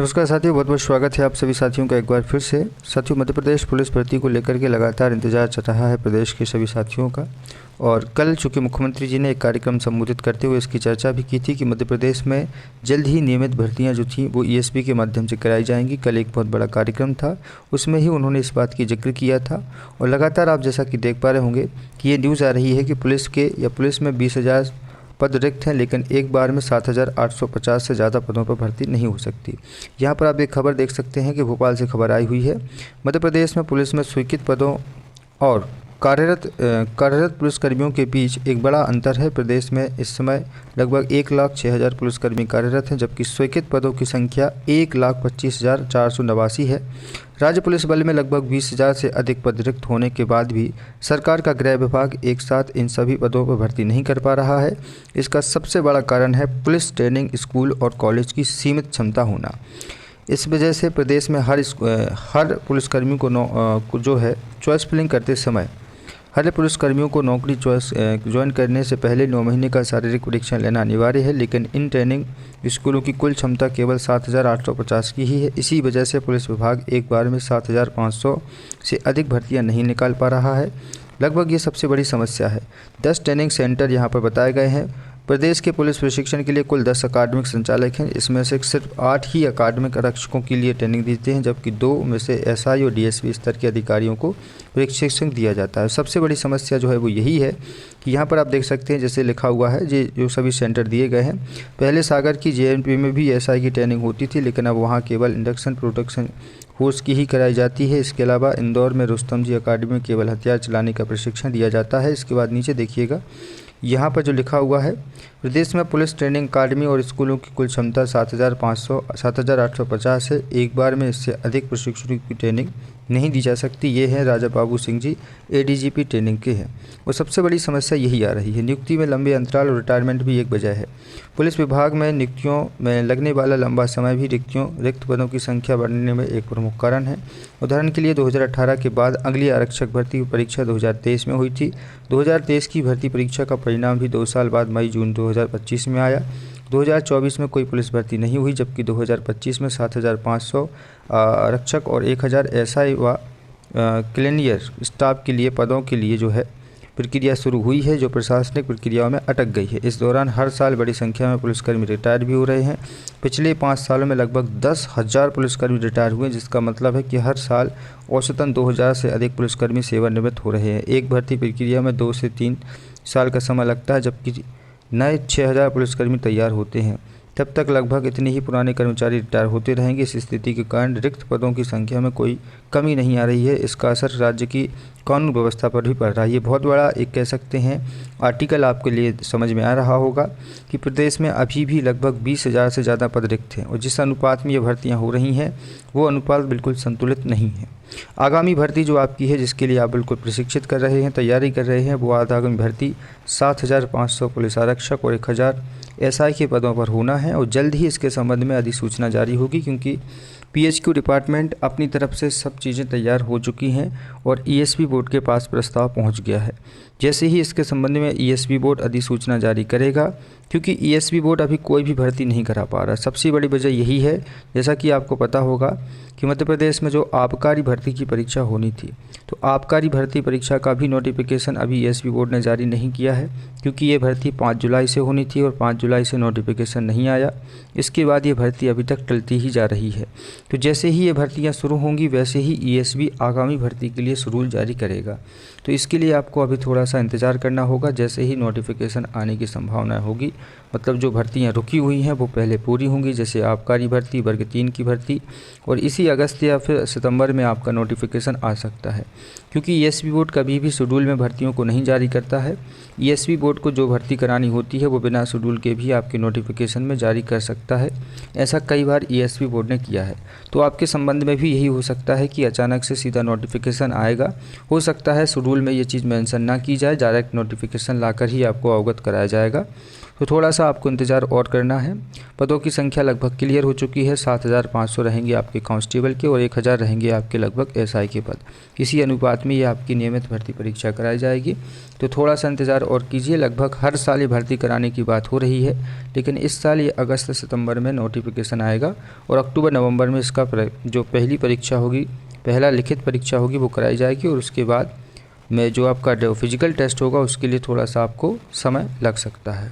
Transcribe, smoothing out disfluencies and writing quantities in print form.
नमस्कार साथियों, बहुत बहुत स्वागत है आप सभी साथियों का एक बार फिर से। साथियों, मध्य प्रदेश पुलिस भर्ती को लेकर के लगातार इंतजार चल रहा है प्रदेश के सभी साथियों का। और कल चूँकि मुख्यमंत्री जी ने एक कार्यक्रम संबोधित करते हुए इसकी चर्चा भी की थी कि मध्य प्रदेश में जल्द ही नियमित भर्तियां जो थी वो ईएसपी के माध्यम से कराई जाएंगी। कल एक बहुत बड़ा कार्यक्रम था, उसमें ही उन्होंने इस बात की जिक्र किया था। और लगातार आप जैसा कि देख पा रहे होंगे कि ये न्यूज़ आ रही है कि पुलिस में 20,000 पद रिक्त हैं, लेकिन एक बार में 7,850 से ज़्यादा पदों पर भर्ती नहीं हो सकती। यहाँ पर आप एक खबर देख सकते हैं कि भोपाल से खबर आई हुई है। मध्य प्रदेश में पुलिस में स्वीकृत पदों और कार्यरत पुलिसकर्मियों के बीच एक बड़ा अंतर है। प्रदेश में इस समय लगभग 1,06,000 पुलिसकर्मी कार्यरत हैं, जबकि स्वीकृत पदों की संख्या 1,25,489 है। राज्य पुलिस बल में लगभग 20,000 से अधिक पद रिक्त होने के बाद भी सरकार का गृह विभाग एक साथ इन सभी पदों पर भर्ती नहीं कर पा रहा है। इसका सबसे बड़ा कारण है पुलिस ट्रेनिंग स्कूल और कॉलेज की सीमित क्षमता होना। इस वजह से प्रदेश में हर पुलिसकर्मी को जो है चॉइस फिलिंग करते समय हर पुलिसकर्मियों को नौकरी ज्वाइन करने से पहले 9 महीने का शारीरिक परीक्षण लेना अनिवार्य है, लेकिन इन ट्रेनिंग स्कूलों की कुल क्षमता केवल 7,850 की ही है। इसी वजह से पुलिस विभाग एक बार में 7,500 से अधिक भर्तियां नहीं निकाल पा रहा है। लगभग ये सबसे बड़ी समस्या है। 10 ट्रेनिंग सेंटर यहाँ पर बताए गए हैं। प्रदेश के पुलिस प्रशिक्षण के लिए कुल 10 अकादमिक संचालक हैं। इसमें से सिर्फ 8 ही अकादमिक आरक्षकों के लिए ट्रेनिंग देते हैं, जबकि 2 में से एसआई और डीएसपी स्तर के अधिकारियों को प्रशिक्षण दिया जाता है। सबसे बड़ी समस्या जो है वो यही है कि यहाँ पर आप देख सकते हैं जैसे लिखा हुआ है जो सभी सेंटर दिए गए हैं। पहले सागर की जेएनपी में भी एसआई की ट्रेनिंग होती थी, लेकिन अब वहाँ केवल इंडक्शन प्रोटेक्शन कोर्स की ही कराई जाती है। इसके अलावा इंदौर में रुस्तम जी अकादमी में केवल हथियार चलाने का प्रशिक्षण दिया जाता है। इसके बाद नीचे देखिएगा, यहाँ पर जो लिखा हुआ है, प्रदेश में पुलिस ट्रेनिंग अकादमी और स्कूलों की कुल क्षमता 7,850 है। एक बार में इससे अधिक प्रशिक्षुओं की ट्रेनिंग नहीं दी जा सकती। ये है राजा बाबू सिंह जी, एडीजीपी ट्रेनिंग के हैं। और सबसे बड़ी समस्या यही आ रही है। नियुक्ति में लंबे अंतराल और रिटायरमेंट भी एक वजह है। पुलिस विभाग में नियुक्तियों में लगने वाला लंबा समय भी रिक्त पदों की संख्या बढ़ने में एक प्रमुख कारण है। उदाहरण के लिए 2018 के बाद अगली आरक्षक भर्ती परीक्षा 2023 में हुई थी। 2023 की भर्ती परीक्षा का परिणाम भी 2 साल बाद मई जून 2025 में आया। 2024 में कोई पुलिस भर्ती नहीं हुई, जबकि 2025 में 7,500 आरक्षक और 1,000 एसआई व क्लिनियर स्टाफ के लिए पदों के लिए जो है प्रक्रिया शुरू हुई है, जो प्रशासनिक प्रक्रियाओं में अटक गई है। इस दौरान हर साल बड़ी संख्या में पुलिसकर्मी रिटायर भी हो रहे हैं। पिछले 5 सालों में लगभग 10,000 पुलिसकर्मी रिटायर हुए, जिसका मतलब है कि हर साल औसतन 2,000 से अधिक पुलिसकर्मी सेवानिवृत्त हो रहे हैं। एक भर्ती प्रक्रिया में 2 से 3 साल का समय लगता है, जबकि नए 6,000 पुलिसकर्मी तैयार होते हैं। तब तक लगभग इतने ही पुराने कर्मचारी रिटायर होते रहेंगे। इस स्थिति के कारण रिक्त पदों की संख्या में कोई कमी नहीं आ रही है। इसका असर राज्य की कानून व्यवस्था पर भी पड़ रहा है। ये बहुत बड़ा एक कह सकते हैं आर्टिकल आपके लिए समझ में आ रहा होगा कि प्रदेश में अभी भी लगभग 20,000 से ज़्यादा पद रिक्त हैं, और जिस अनुपात में ये भर्तियाँ हो रही हैं वो अनुपात बिल्कुल संतुलित नहीं है। आगामी भर्ती जो आपकी है, जिसके लिए आप बिल्कुल प्रशिक्षित कर रहे हैं, तैयारी कर रहे हैं, वो आगामी भर्ती 7,500 पुलिस आरक्षक और 1,000 एसआई के पदों पर होना है। और जल्द ही इसके संबंध में अधिसूचना जारी होगी, क्योंकि पीएचक्यू डिपार्टमेंट अपनी तरफ से सब चीज़ें तैयार हो चुकी हैं और ईएसपी बोर्ड के पास प्रस्ताव पहुंच गया है। जैसे ही इसके संबंध में ईएसपी बोर्ड अधिसूचना जारी करेगा, क्योंकि ईएसपी बोर्ड अभी कोई भी भर्ती नहीं करा पा रहा। सबसे बड़ी वजह यही है, जैसा कि आपको पता होगा कि मध्य प्रदेश में जो आबकारी भर्ती की परीक्षा होनी थी, तो आबकारी भर्ती परीक्षा का भी नोटिफिकेशन अभी ईएसपी बोर्ड ने जारी नहीं किया है, क्योंकि ये भर्ती 5 जुलाई से होनी थी और 5 जुलाई से नोटिफिकेशन नहीं आया। इसके बाद ये भर्ती अभी तक टलती ही जा रही है। तो जैसे ही ये भर्तियाँ शुरू होंगी, वैसे ही ईएसपी आगामी भर्ती के लिए शेड्यूल जारी करेगा। तो इसके लिए आपको अभी थोड़ा सा इंतज़ार करना होगा। जैसे ही नोटिफिकेशन आने की संभावना होगी, मतलब जो भर्तियां रुकी हुई हैं वो पहले पूरी होंगी, जैसे आबकारी भर्ती, वर्ग 3 की भर्ती, और इसी अगस्त या फिर सितंबर में आपका नोटिफिकेशन आ सकता है। क्योंकि ईएसपी बोर्ड कभी भी शेड्यूल में भर्तियों को नहीं जारी करता है। ईएसपी बोर्ड को जो भर्ती करानी होती है वो बिना शेड्यूल के भी आपके नोटिफिकेशन में जारी कर सकता है। ऐसा कई बार ईएसपी बोर्ड ने किया है। तो आपके संबंध में भी यही हो सकता है कि अचानक से सीधा नोटिफिकेशन आएगा। हो सकता है शेड्यूल में ये चीज़ मेंशन ना की जाए, डायरेक्ट नोटिफिकेशन लाकर ही आपको अवगत कराया जाएगा। तो थोड़ा सा आपको इंतज़ार और करना है। पदों की संख्या लगभग क्लियर हो चुकी है। 7,500 रहेंगे आपके कांस्टेबल के और 1,000 रहेंगे आपके लगभग एसआई के पद। इसी अनुपात में ये आपकी नियमित भर्ती परीक्षा कराई जाएगी। तो थोड़ा सा इंतज़ार और कीजिए। लगभग हर साल ये भर्ती कराने की बात हो रही है, लेकिन इस साल ये अगस्त सितंबर में नोटिफिकेशन आएगा और अक्टूबर नवंबर में इसका जो पहली परीक्षा होगी, पहला लिखित परीक्षा होगी, वो कराई जाएगी। और उसके बाद में जो आपका फिजिकल टेस्ट होगा उसके लिए थोड़ा सा आपको समय लग सकता है।